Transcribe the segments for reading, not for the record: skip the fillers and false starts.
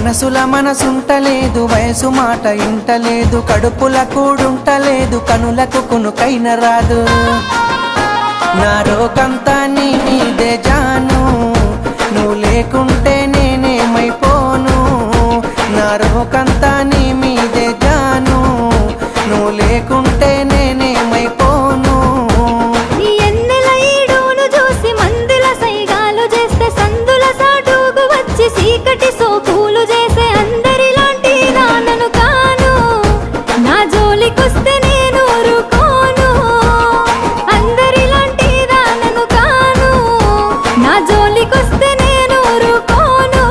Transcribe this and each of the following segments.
మనసుల మనసుంటలేదు, వయసు మాట ఇంటలేదు, కడుపుల కూడుంటలేదు, కనులకు కునుకైన రాదు. నా రోకంతా నీ మీదే జాను, నువ్వు లేకుంటే నేనేమైపోను. నా రోకంతా నీ మీదే జాను, నువ్వు లేకుంటే నేనేమైపోను. చీకటి సోకులు చేసే అందరిలాంటి నాన్నను కాను, నా జోలికొస్తే నేను ఊరుకోను. అందరిలాంటి నాన్నను కాను, నా జోలికొస్తే నేను ఊరుకోను.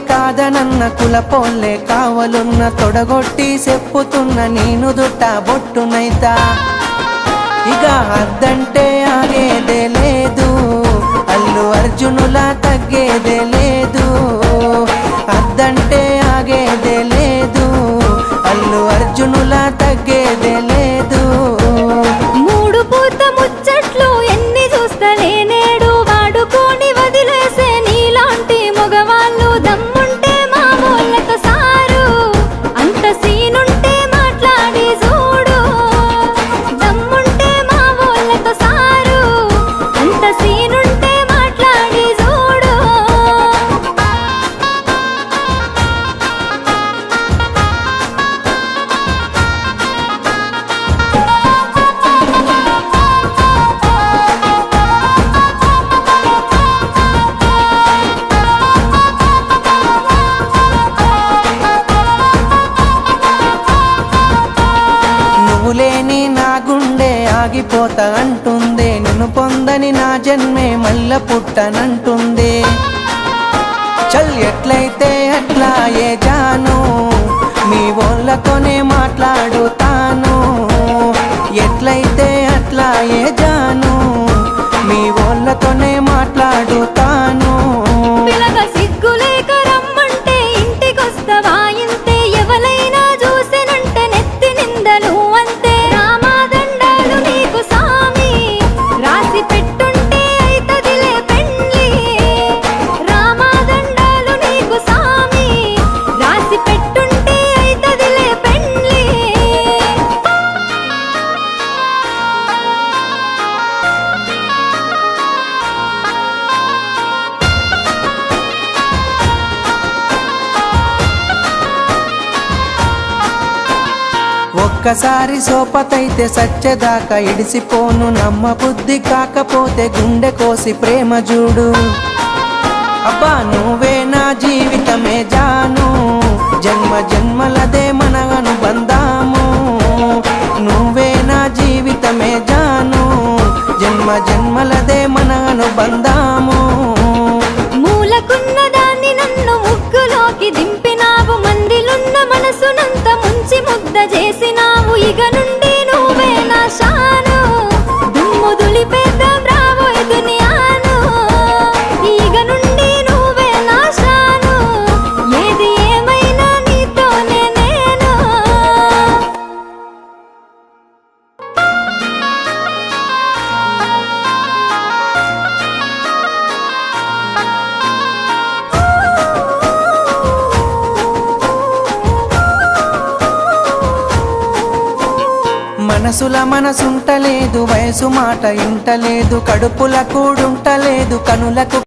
కాదనన్న కులపోల్లే కావలున్న తొడగొట్టి చెప్పుతున్న నేను దుట్ట బొట్టునైతా. ఇక అద్దంటే ఆగేదే లేదు, అల్లు అర్జునులా తగ్గేదే లేదు. అద్దంటే ఆగేదే లేదు, అల్లు అర్జునులా తగ్గేదే లేదు. మూడు పూత ముచ్చట్లు ఎన్ని చూస్తలే నేడు, వాడుకొని వదిలేసే నీలాంటి మగవాళ్ళు దమ్ముంటే మా వాళ్ళతో సారు. అంత సీనుంటే మాట్లాడి చూడు, దమ్ముంటే మా వాళ్ళతో సారు. అంత సీనుంటే మాట్లాడి చూడు. లేని నా గుండె ఆగిపోతా అంటుంది, నిన్ను పొందని నా జన్మే మల్ల పుట్టనంటుంది. చల్ ఎట్లయితే అట్లా ఏ జాను, మీ వాళ్ళతోనే మాట్లాడుతాను. ఎట్లయితే అట్లా ఏ జాను, మీ వాళ్ళతోనే మాట్లాడుతాను. సిగ్గులేక రమ్మంటే ఇంటికొస్తవా ఇంతే, ఎవలైనా చూసినంటే నెత్తి నిందలు అంతే. రామాదండాలు నీకు సామి, రాసి పెట్టుంటే అయితదిలే పెండ్లి. రామాదండాలు నీకు సామి, రాసి పెట్టుంటే అయితదిలే పెండ్లి. ఒక్కసారి సోపతైతే సచ్చేదాకా ఇడిసిపోను, నమ్మ బుద్ధి కాకపోతే గుండె కోసి ప్రేమ చూడు. అబ్బా నువ్వే నా జీవితమే జాను, జన్మ జన్మలదే మన అనుబంధాము. నువ్వే నా జీవితమే జాను, జన్మ జన్మలదే మన అనుబంధాము. మూలకున్న దాన్ని నన్ను ముగ్గులోకి దింపినావు, మందిలున్న మనసునంత ముంచి ముద్ద చేసినావు. ఇక నుండి నువ్వే నా షాను, దుమ్ము దులిపేద్దాం రాబోయే దునియాను. ఇక నుండి నువ్వే నా షాను, ఏది ఏమైనా నీతోనే నేను. మనసుల మనసుంటలేదు, వయసు మాట ఇంటలేదు, కడుపుల కూడుంటలేదు, కనులకు